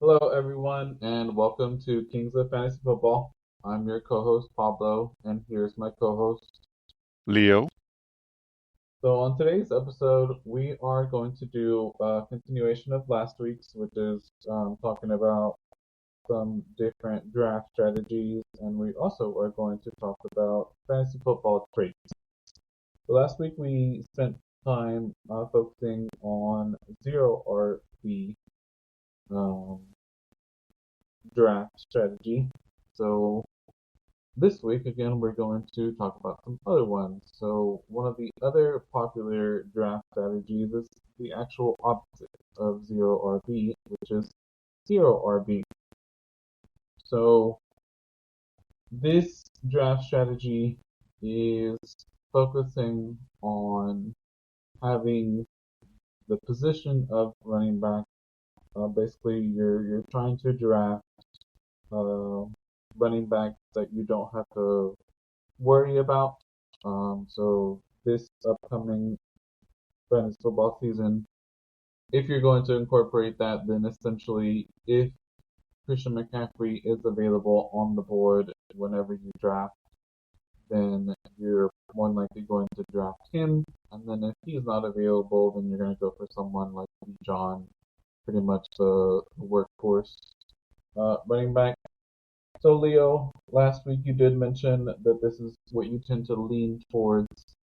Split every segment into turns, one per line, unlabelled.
Hello, everyone, and welcome to Kings of Fantasy Football. I'm your co-host Pablo, and here's my co-host.
Leo.
So, on today's episode, we are going to do a continuation of last week's, which is talking about some different draft strategies, and we also are going to talk about fantasy football traits. So, last week we spent time focusing on zero RB um, draft strategy. So, this week, again, we're going to talk about some other ones. So, one of the other popular draft strategies is the actual opposite of zero RB, which is zero RB. So, this draft strategy is focusing on having the position of running back. Basically, you're trying to draft uh, running backs that you don't have to worry about. So this upcoming fantasy football season, if you're going to incorporate that, then essentially, if Christian McCaffrey is available on the board whenever you draft, then you're more than likely going to draft him. And then if he's not available, then you're going to go for someone like John, pretty much the workhorse running back. So, Leo, last week you did mention that this is what you tend to lean towards.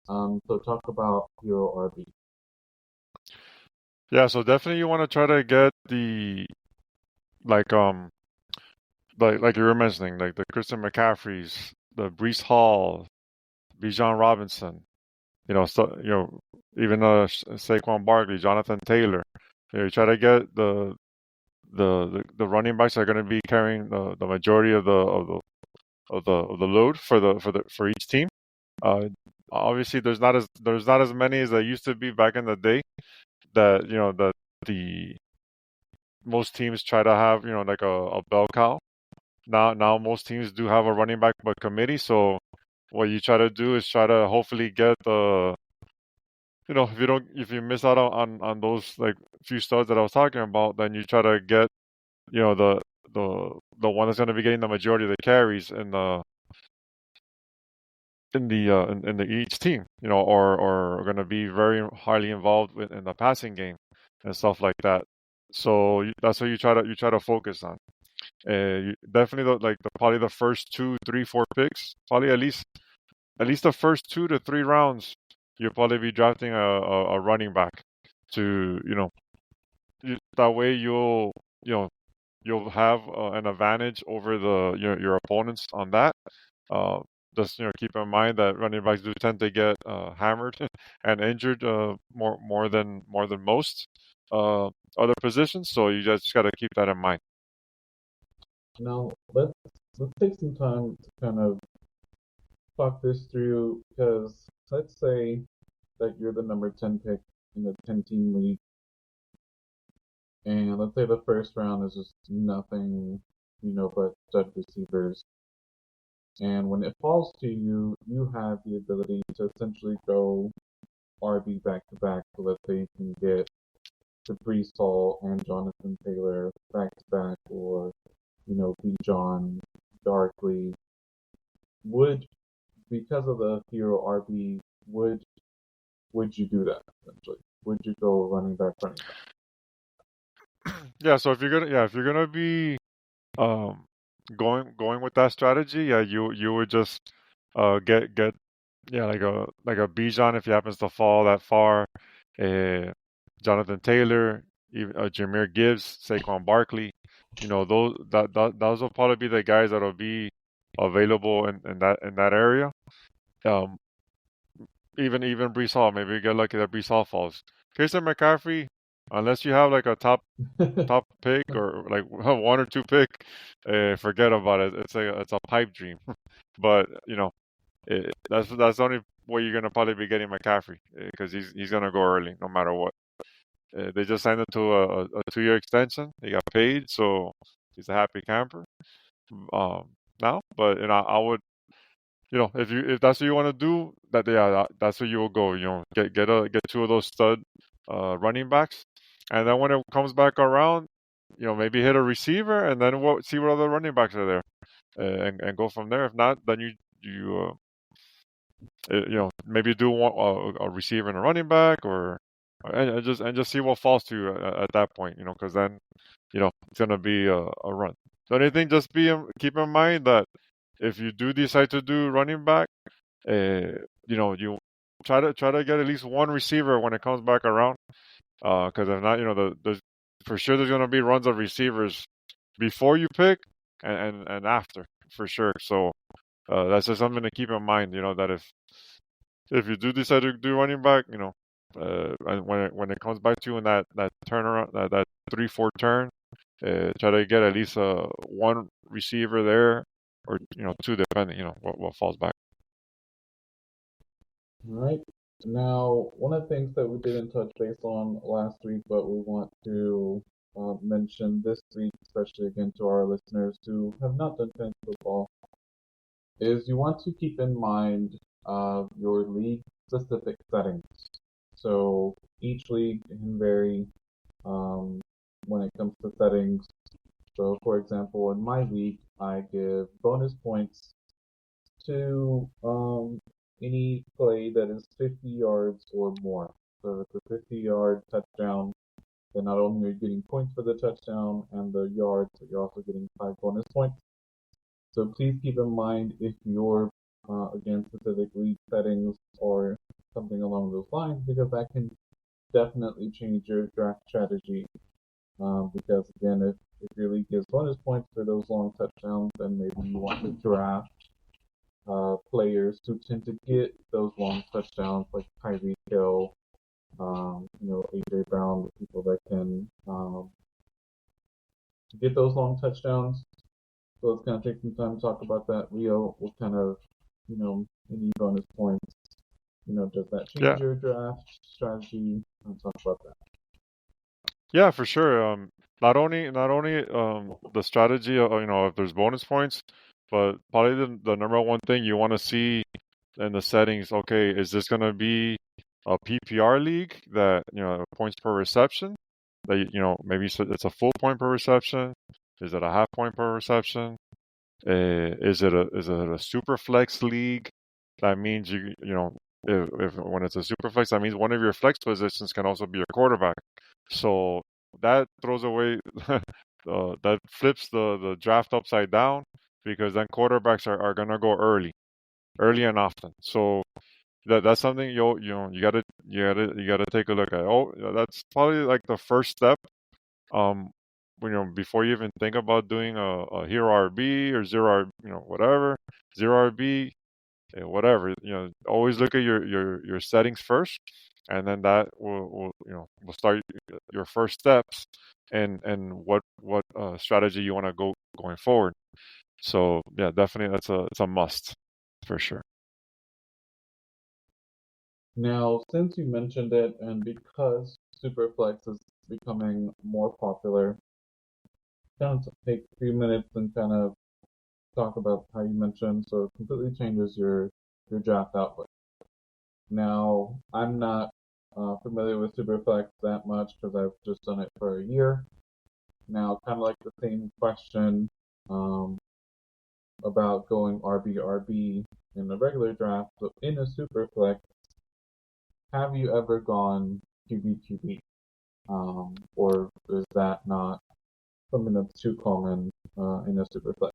So talk about Hero RB.
Yeah, so definitely you want to try to get the like like you were mentioning, like the Christian McCaffreys, the Brees Hall, Bijan Robinson, even Saquon Barkley, Jonathan Taylor. You try to get the running backs that are going to be carrying the majority of the load for each team. Uh, Obviously there's not as many as there used to be back in the day that that the most teams try to have like a bell cow. Now most teams do have a running back by committee. So what you try to do is try to hopefully get the if you miss out on those like few studs that I was talking about, then you try to get the one that's going to be getting the majority of the carries in the each team, or going to be very highly involved in the passing game and stuff like that. So that's what you try to focus on. Definitely probably the first two, three, four picks, probably at least the first 2 to 3 rounds, you'll probably be drafting a running back to that way you know you'll have an advantage over your opponents on that. Uh, just keep in mind that running backs do tend to get hammered and injured more than most uh, other positions. So you just got to keep that in mind.
Now let's take some time to kind of talk this through because let's say that you're the number 10 pick in the 10-team league, and let's say the first round is just nothing, but stud receivers. And when it falls to you, you have the ability to essentially go RB back to back. So let's say you can get the Brees Hall and Jonathan Taylor back to back, or B. John Darkley. Would because of the hero RB, would you do that essentially? Would you go running back?
Yeah. So if you're gonna be um, going with that strategy, yeah, you would just get yeah like a Bijan if he happens to fall that far, uh, Jonathan Taylor, even Jameer Gibbs, Saquon Barkley, those will probably be the guys that'll be available in that area. Um, even Brees Hall, maybe you get lucky that Brees Hall falls. Christian McCaffrey, unless you have like a top pick or like one or two pick, forget about it. It's a pipe dream. But that's the only way you're gonna probably be getting McCaffrey because he's gonna go early no matter what. They just signed him to a 2-year extension. He got paid, so he's a happy camper now. But I would if that's what you want to do, that's where you will go. Get two of those stud running backs, and then when it comes back around, maybe hit a receiver, and then see what other running backs are there, and go from there. If not, then maybe do a receiver and a running back, or and just see what falls to you at that point, because then it's gonna be a run. So anything, just keep in mind that if you do decide to do running back, you try to get at least one receiver when it comes back around, because if not, there's for sure there's gonna be runs of receivers before you pick and after, for sure. So that's just something to keep in mind. That if you do decide to do running back, and when it comes back to you in that turnaround, that 3-4 turn, try to get at least one receiver there, or two, depending what falls back.
All right. Now, one of the things that we didn't touch base on last week, but we want to mention this week, especially again to our listeners who have not done fantasy football, is you want to keep in mind your league specific settings. So each league can vary when it comes to settings. So, for example, in my league, I give bonus points to any play that is 50 yards or more. So if it's a 50-yard touchdown, then not only are you getting points for the touchdown and the yards, but you're also getting 5 bonus points. So please keep in mind if you're, again, specific league settings or something along those lines, because that can definitely change your draft strategy. Because again, if your league gives bonus points for those long touchdowns, then maybe you want to draft players who tend to get those long touchdowns, like Tyreek Hill, AJ Brown, the people that can get those long touchdowns. So let's kind of take some time to talk about that. Rio, what kind of, any bonus points, does that change your draft strategy? I'll talk about that.
Yeah, for sure. Not only the strategy, if there's bonus points, but probably the number one thing you want to see in the settings. Okay, is this going to be a PPR league that points per reception? That maybe it's a full point per reception. Is it a half point per reception? Is it a super flex league? That means if when it's a super flex, that means one of your flex positions can also be your quarterback. So that throws away, that flips the draft upside down, because then quarterbacks are gonna go early and often. So that's something you gotta take a look at. Oh, that's probably like the first step. Before you even think about doing a hero RB or zero whatever, zero RB, whatever, always look at your settings first, and then that will start your first steps, and what strategy you want to go going forward. So yeah, definitely it's a must for sure.
Now, since you mentioned it, and because Superflex is becoming more popular, I'm going to take a few minutes and kind of talk about how you mentioned, so it completely changes your draft output. Now, I'm not familiar with Superflex that much because I've just done it for a year. Now, kind of like the same question about going RB in the regular draft, so in a Superflex, have you ever gone QB? Or is that not something that's too common in a Superflex?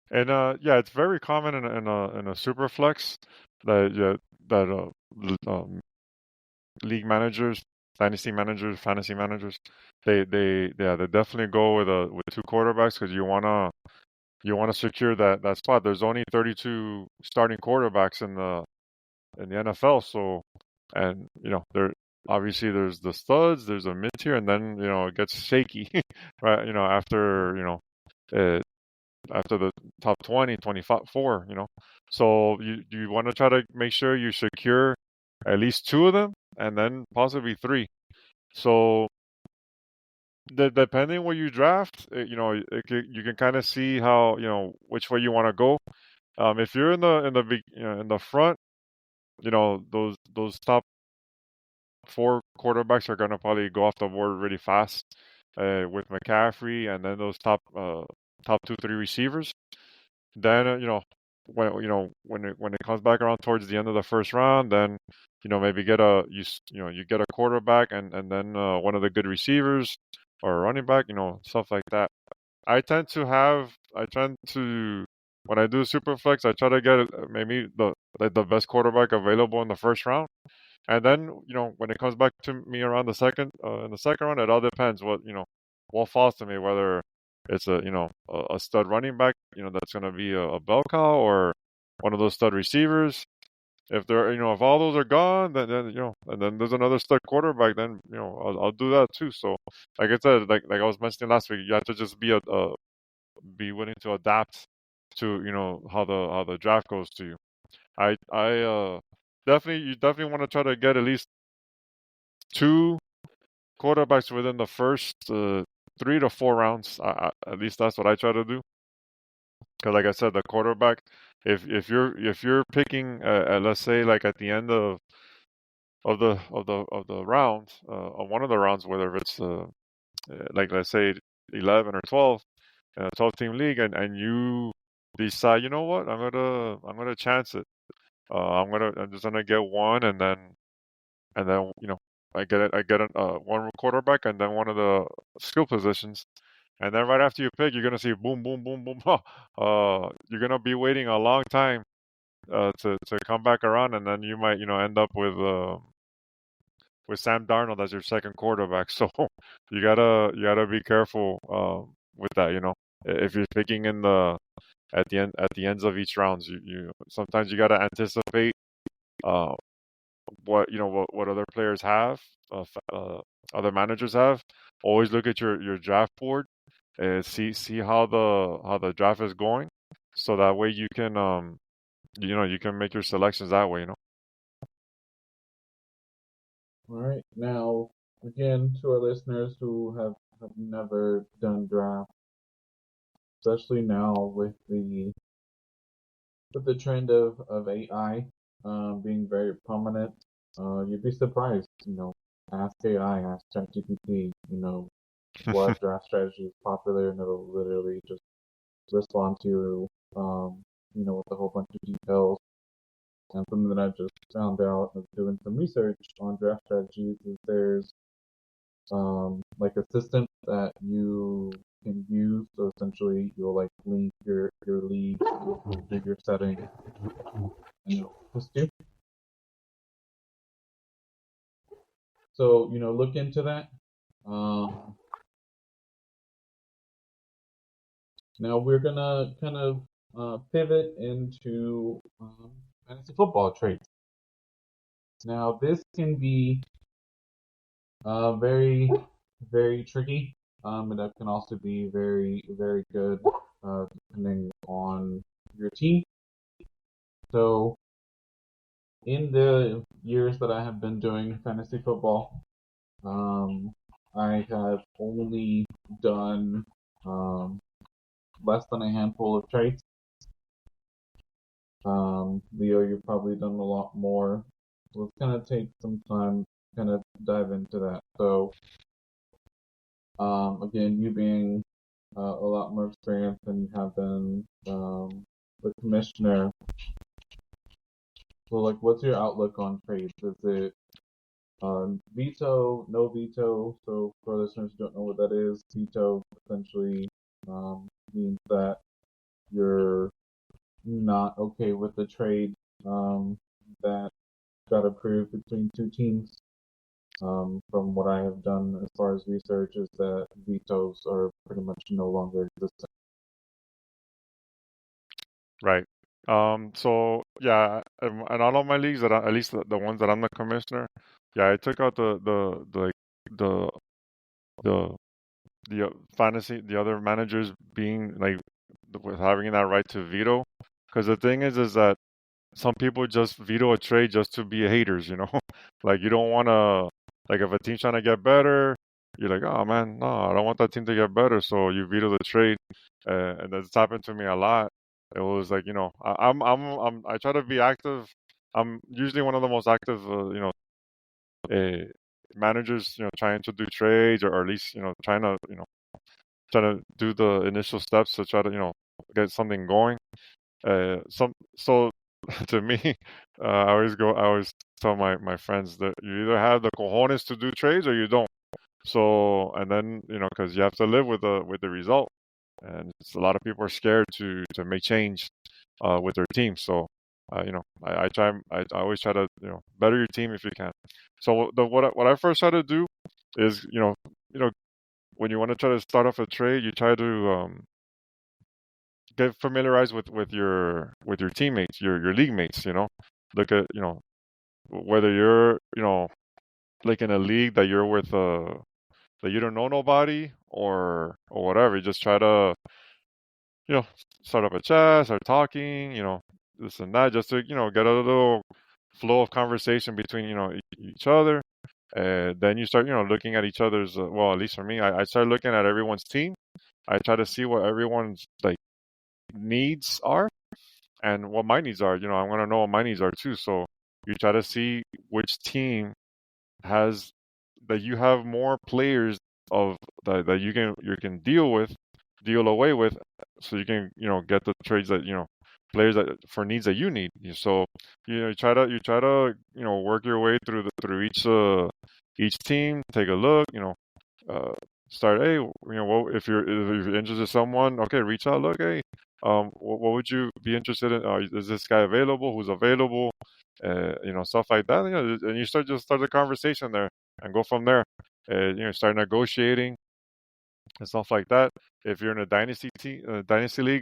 And yeah, it's very common in a super flex that league managers, fantasy managers, they definitely go with two quarterbacks, because you wanna secure that spot. There's only 32 starting quarterbacks in the NFL, so, and there obviously there's the studs, there's a mid tier, and then it gets shaky, right? Uh, after the top 20, 24, So you want to try to make sure you secure at least two of them, and then possibly three. So depending where you draft, you can kind of see how, which way you want to go. If you're in the front, those top four quarterbacks are going to probably go off the board really fast. with McCaffrey and then those top 2 3 receivers, then when it comes back around towards the end of the first round, then maybe you get a quarterback and then one of the good receivers or a running back, stuff like that. I tend to when I do Superflex, I try to get maybe the best quarterback available in the first round, and then when it comes back to me around the second in the second round, it all depends what falls to me, whether it's a stud running back that's going to be a bell cow, or one of those stud receivers. If they're if all those are gone, then and then there's another stud quarterback, then I'll do that too. So like I said, like I was mentioning last week, you have to just be willing to adapt to how the draft goes to you. I definitely want to try to get at least 2 quarterbacks within the first 3 to 4 rounds. At least that's what I try to do. Because like I said, the quarterback, if you're picking let's say like at the end of the round, on one of the rounds, whether it's like let's say 11 or 12 in a 12-team league, and you decide, you know what, I'm gonna chance it. I'm just gonna get one, and then I get one quarterback and then one of the skill positions, and then right after you pick, you're gonna see boom, boom, boom, boom. You're gonna be waiting a long time to come back around, and then you might end up with Sam Darnold as your second quarterback. So you gotta be careful with that. If you're picking in the at the ends of each rounds, you sometimes you gotta anticipate uh, what other players have, other managers have. Always look at your draft board and see how the draft is going, so that way you can make your selections that way.
All right. Now, again, to our listeners who have never done draft, especially now with the trend of AI being very prominent, you'd be surprised. Ask AI, ask ChatGPT, what draft strategy is popular, and it'll literally just respond to you, with a whole bunch of details. And something that I just found out of doing some research on draft strategies is there's like assistants that you can use. So essentially, you'll like link your league to your setting, and it'll assist you. So look into that. Now we're gonna kind of pivot into fantasy football trades. Now this can be very very tricky. And that can also be very very good depending on your team. So in the years that I have been doing fantasy football, I have only done less than a handful of trades. Leo, you've probably done a lot more. So it's gonna take some time to kind of dive into that. So, again, you being a lot more experienced than you have been, the commissioner. So, like, what's your outlook on trades? Is it veto, no veto? So, for listeners who don't know what that is, veto essentially means that you're not okay with the trade that got approved between 2 teams. From what I have done as far as research, is that vetoes are pretty much no longer existent.
Right. So yeah, in all of my leagues at least the ones that I'm the commissioner, yeah, I took out the the fantasy, the other managers being like with having that right to veto, because the thing is that some people just veto a trade just to be haters. Like you don't want to, like if a team's trying to get better, you're like, oh man, no, I don't want that team to get better, so you veto the trade, and that's happened to me a lot. It was like, I try to be active. I'm usually one of the most active, managers, trying to do trades or at least, try to do the initial steps to try to, get something going. So to me, I always tell my friends that you either have the cojones to do trades or you don't. So, and then, because you have to live with the result. And a lot of people are scared to make change with their team. So, I always try to, better your team if you can. So what I first try to do is, when you want to try to start off a trade, you try to get familiarized with your teammates, your league mates. Look at, whether you're, like in a league that you're with, that you don't know nobody or whatever. You just try to, you know, start up a chat, start talking, this and that, just to, get a little flow of conversation between, each other. Then you start, looking at each other's, well, at least for me, I start looking at everyone's team. I try to see what everyone's like needs are and what my needs are. I want to know what my needs are too. So you try to see which team has that you have more players of that you can deal away with, so you can get the trades that players that for needs that you need. So you try to work your way through each team, take a look, uh, start. Hey, well, if you're interested in someone, okay, reach out. Look, hey, what would you be interested in? Is this guy available? Who's available? Stuff like that. And you start the conversation there and go from there. Start negotiating and stuff like that. If you're in a dynasty league,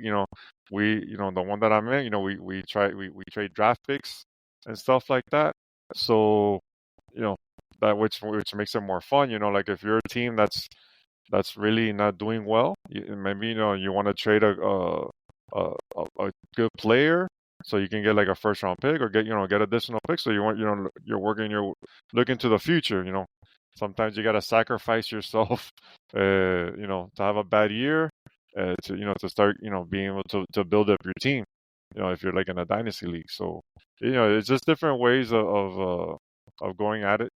the one that I'm in, we trade draft picks and stuff like that. So, you know, that which makes it more fun. Like if you're a team that's really not doing well, maybe you want to trade a good player so you can get like a first round pick or get additional picks. So you're looking to the future. Sometimes you gotta sacrifice yourself, to have a bad year, to start, being able to build up your team. If you're like in a dynasty league, so it's just different ways of going at it.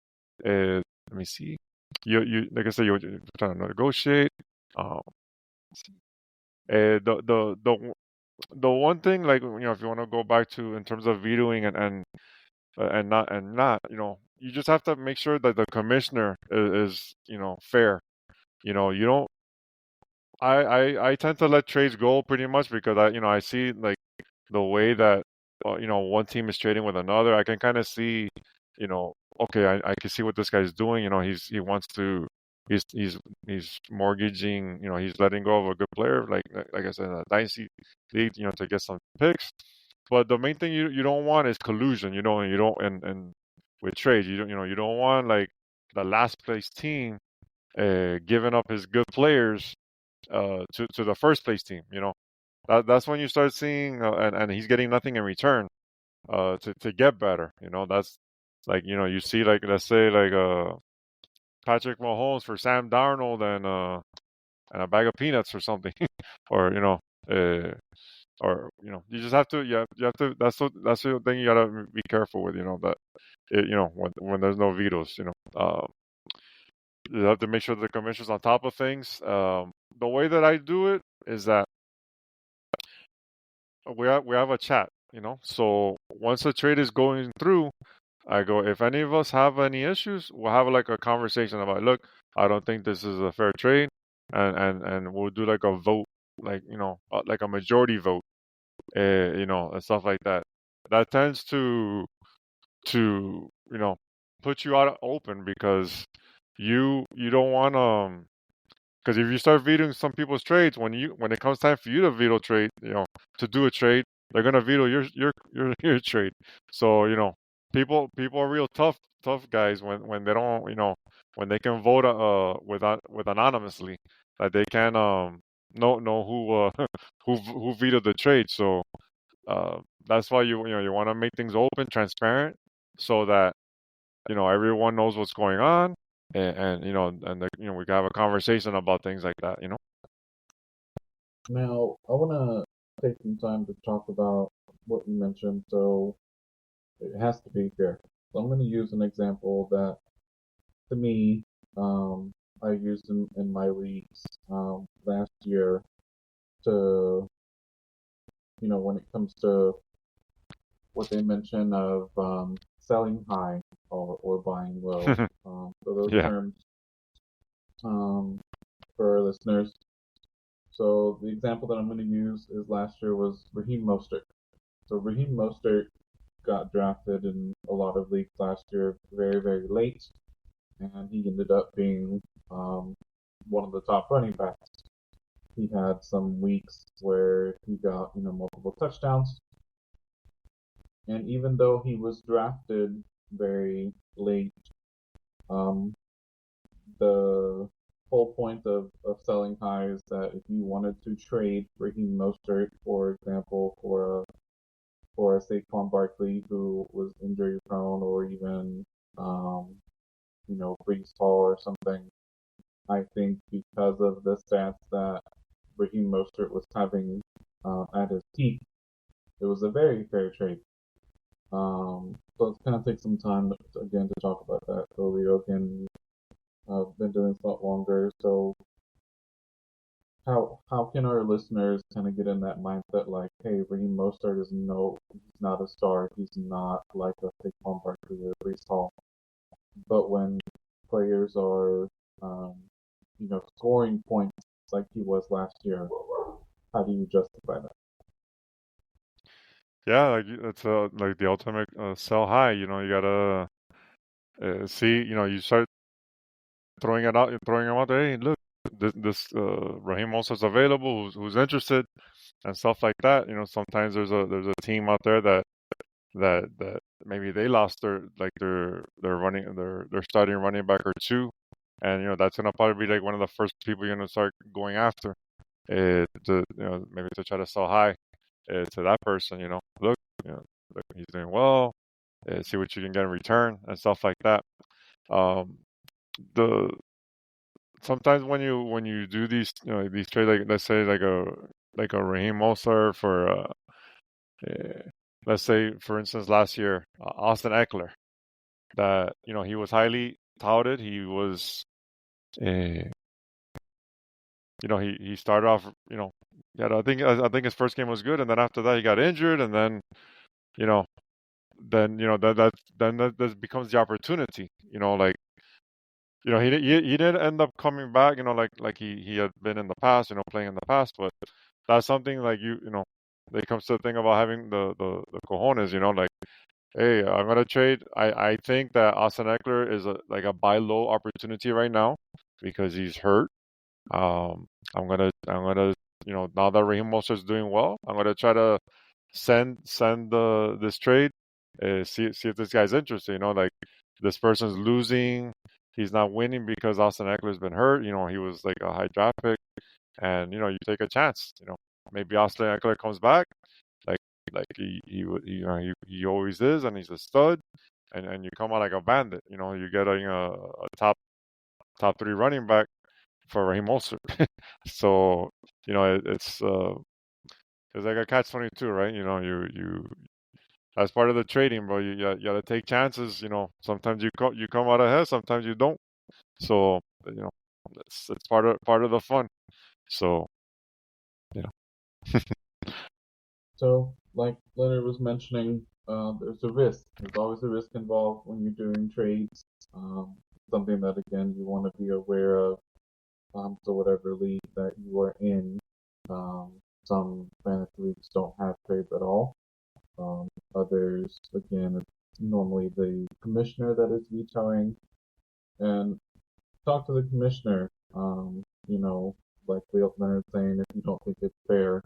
Let me see. You like I said, you're trying to negotiate. Um, the one thing, like, if you want to go back to in terms of vetoing and not, you just have to make sure that the commissioner is fair. You don't. I tend to let trades go pretty much because I see like the way that one team is trading with another. I can kind of see, okay, I can see what this guy's doing. He wants to. He's mortgaging. He's letting go of a good player, like I said, in a dynasty league. To get some picks. But the main thing you don't want is collusion. And you don't and with trades you don't want like the last place team giving up his good players to the first place team. That's when you start seeing and he's getting nothing in return to get better. That's like you see, like, let's say, like Patrick Mahomes for Sam Darnold and a bag of peanuts or something, or you just have to you have to that's the thing you gotta be careful with. That when there's no vetoes. You have to make sure the commissioner's on top of things. The way that I do it is that we have a chat. So once the trade is going through, I go, if any of us have any issues, we'll have like a conversation about, look, I don't think this is a fair trade, and we'll do like a vote, like like a majority vote, and stuff like that. That tends to put you out open because you don't want because if you start vetoing some people's trades, when it comes time for you to veto trade, to do a trade, they're gonna veto your trade. So people are real tough guys when they don't when they can vote with anonymously, that they can know who who vetoed the trade. So that's why you want to make things open, transparent, so that everyone knows what's going on, we can have a conversation about things like that.
Now, I want to take some time to talk about what you mentioned. So it has to be fair. So I'm going to use an example that to me, I used in my leagues last year to, when it comes to what they mention of selling high or buying low. So those
Yeah.
terms um, for our listeners. So the example that I'm going to use is last year was Raheem Mostert. So Raheem Mostert got drafted in a lot of leagues last year very, very late, and he ended up being one of the top running backs. He had some weeks where he got, multiple touchdowns. And even though he was drafted very late, um, the whole point of selling high is that if you wanted to trade Raheem Mostert, for example, for a Saquon Barkley who was injury prone, or even Brees Hall or something, I think because of the stats that Raheem Mostert was having at his peak, it was a very fair trade. So it's gonna take some time again to talk about that. So Leo can been doing this a lot longer. So how can our listeners kind of get in that mindset like, hey, Raheem Mostert is he's not a star. He's not like a Saquon Barkley or Brees Hall. But when players are, um, scoring points like he was last year, how do you justify that?
Yeah, like it's like the ultimate sell high. You gotta see. You start throwing them out there. Hey, look, this Raheem Mostert's available. Who's interested and stuff like that. Sometimes there's a team out there that maybe they lost their starting running back or two, and that's gonna probably be like one of the first people you're gonna start going after. To maybe to try to sell high to that person. Look, he's doing well. See what you can get in return and stuff like that. Um, the Sometimes when you do these trades, like let's say like a Raheem Mostert for uh, let's say for instance last year Austin Eckler, that he was highly touted. He was uh, he started off yeah, I think his first game was good, and then after that he got injured, and then you know that becomes the opportunity. Like he did end up coming back. Like he had been in the past. Playing in the past, but that's something like it comes to the thing about having the cojones. Like, hey, I'm gonna trade. I think that Austin Eckler is like a buy low opportunity right now because he's hurt. Um, I'm gonna now that Raheem Mostert's doing well, I'm gonna try to send this trade. See if this guy's interested. Like this person's losing. He's not winning because Austin Eckler's been hurt. He was like a high draft pick, and you take a chance. Maybe Austin Eckler comes back, like he always is, and he's a stud, and you come out like a bandit. You get a top three running back for Raheem Mostert. So it's like a catch 22, right? You as part of the trading, bro. You gotta take chances. Sometimes you come out ahead, sometimes you don't. So it's part of the fun. So you know,
So, like Leonard was mentioning, there's a risk. There's always a risk involved when you're doing trades. Something that again you want to be aware of. So whatever league that you are in, um, some fantasy leagues don't have trades at all. Others, again, it's normally the commissioner that is vetoing. And talk to the commissioner. Like Leonard saying, if you don't think it's fair,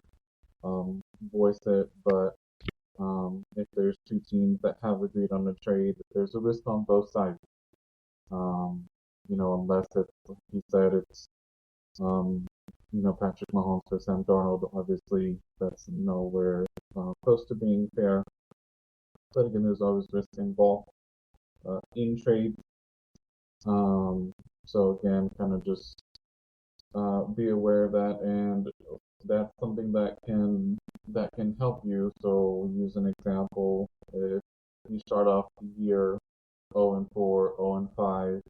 voice it. But if there's two teams that have agreed on a trade, there's a risk on both sides. Unless it's, like he said, it's um, Patrick Mahomes or Sam Darnold. Obviously, that's nowhere close to being fair. But again, there's always risk involved in trades. So again, kind of just be aware of that, and that's something that can help you. So use an example. If you start off the year 0-4, 0-5,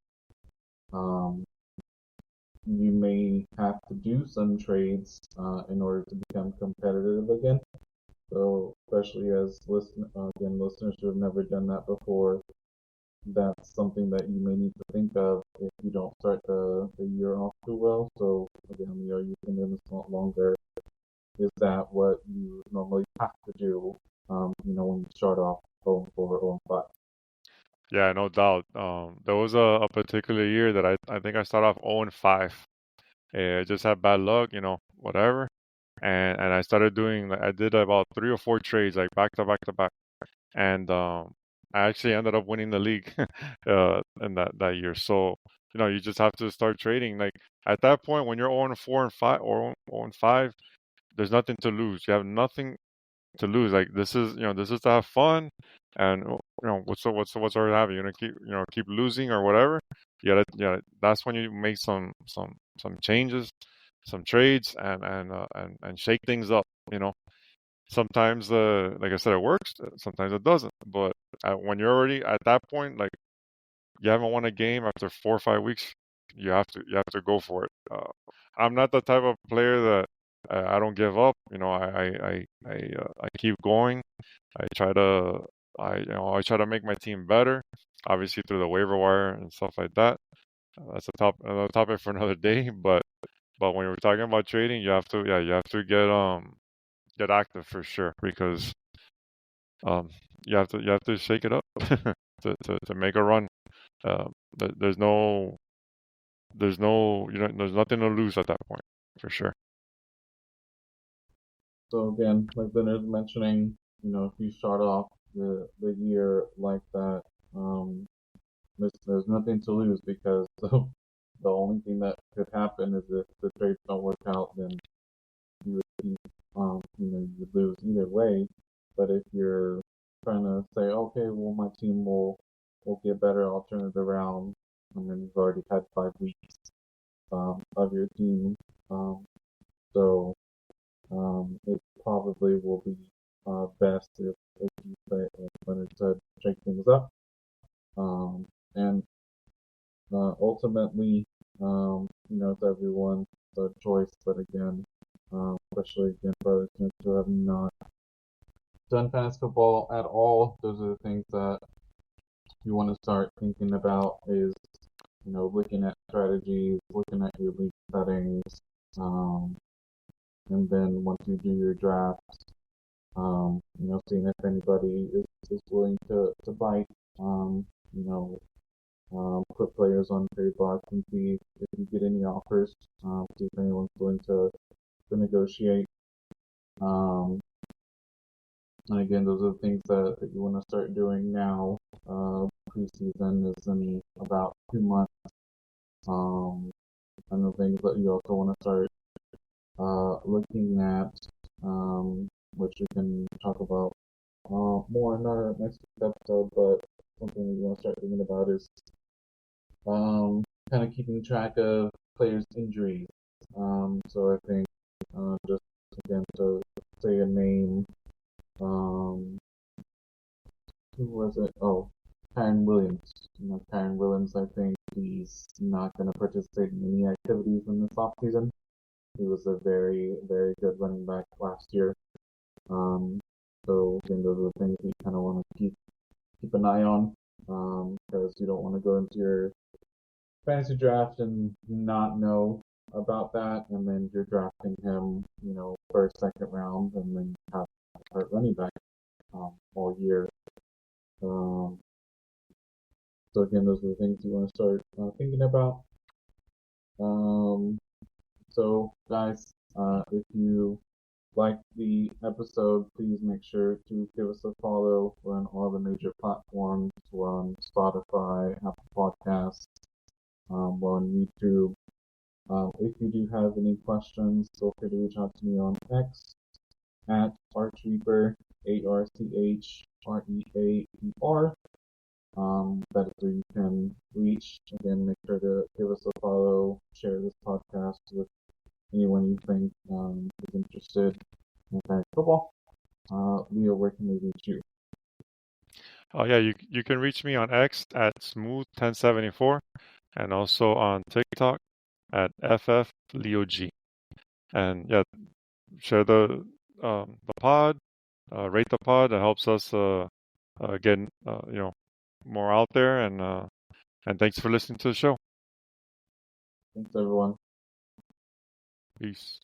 Um, you may have to do some trades in order to become competitive again. So, especially as listeners who have never done that before, that's something that you may need to think of if you don't start the year off too well. So, again, you've been in this a lot longer. Is that what you normally have to do, when you start off 0-4, 0-5?
Yeah, no doubt. There was a particular year that I think I started off 0-5. I just had bad luck, whatever. And I started doing, I did about 3 or 4 trades, like back to back to back. And I actually ended up winning the league in that year. So, you just have to start trading. Like at that point, when you're 0-4 and 5 or 0-5, there's nothing to lose. You have nothing to lose. Like this is to have fun, and what's already happening? You're gonna keep losing or whatever. That's when you make some changes, some trades, and shake things up. Sometimes like I said, it works. Sometimes it doesn't. But when you're already at that point, like you haven't won a game after 4 or 5 weeks, you have to go for it. I'm not the type of player that I don't give up. I keep going. I try to I try to make my team better. Obviously through the waiver wire and stuff like that. That's another topic for another day. But when we're talking about trading, you have to get active for sure because um you have to shake it up to make a run. Um, there's no there's nothing to lose at that point for sure.
So again, like Leonard's mentioning, if you start off the year like that, um, there's nothing to lose because the only thing that could happen is if the trades don't work out, then you would keep, you would lose either way. But if you're trying to say, okay, well, my team will get better, I'll turn it around, and then you've already had 5 weeks of your team, so it probably will be best if you say, like Leonard said, shake things up. And ultimately, it's everyone's choice. But again, especially again for listeners who have not done fantasy football at all, those are the things that you want to start thinking about. Is looking at strategies, looking at your league settings, um, and then once you do your draft, seeing if anybody is willing to bite, you know, put players on trade blocks and see if you get any offers, see if anyone's willing to negotiate. Um, and again, those are the things that you want to start doing now. Preseason is in about 2 months. And the things that you also want to start looking at, which we can talk about more in our next episode, but something we want to start thinking about is kind of keeping track of players' injuries. So I think just again to say a name, who was it? Oh, Kyren Williams. Kyren Williams, I think he's not going to participate in any activities in this offseason. He was a very, very good running back last year. So again, those are the things we kind of want to keep an eye on, because you don't want to go into your fantasy draft and not know about that, and then you're drafting him, first, second round, and then you have to start running back all year. So again, those are the things you want to start thinking about. So guys, if you like the episode, please make sure to give us a follow. We're on all the major platforms. We're on Spotify, Apple Podcasts, we're on YouTube. If you do have any questions, feel free to reach out to me on X at Archreaper, ARCHREAPER. That is where you can reach. Again, make sure to give us a follow, share this podcast with anyone you think is interested in fantasy football. Leo, where can we reach you?
Oh yeah, you can reach me on X at Smooth1074. and also on TikTok at FFLeoG. And yeah, share the pod, rate the pod. That helps us get more out there. And thanks for listening to the show.
Thanks, everyone.
Peace.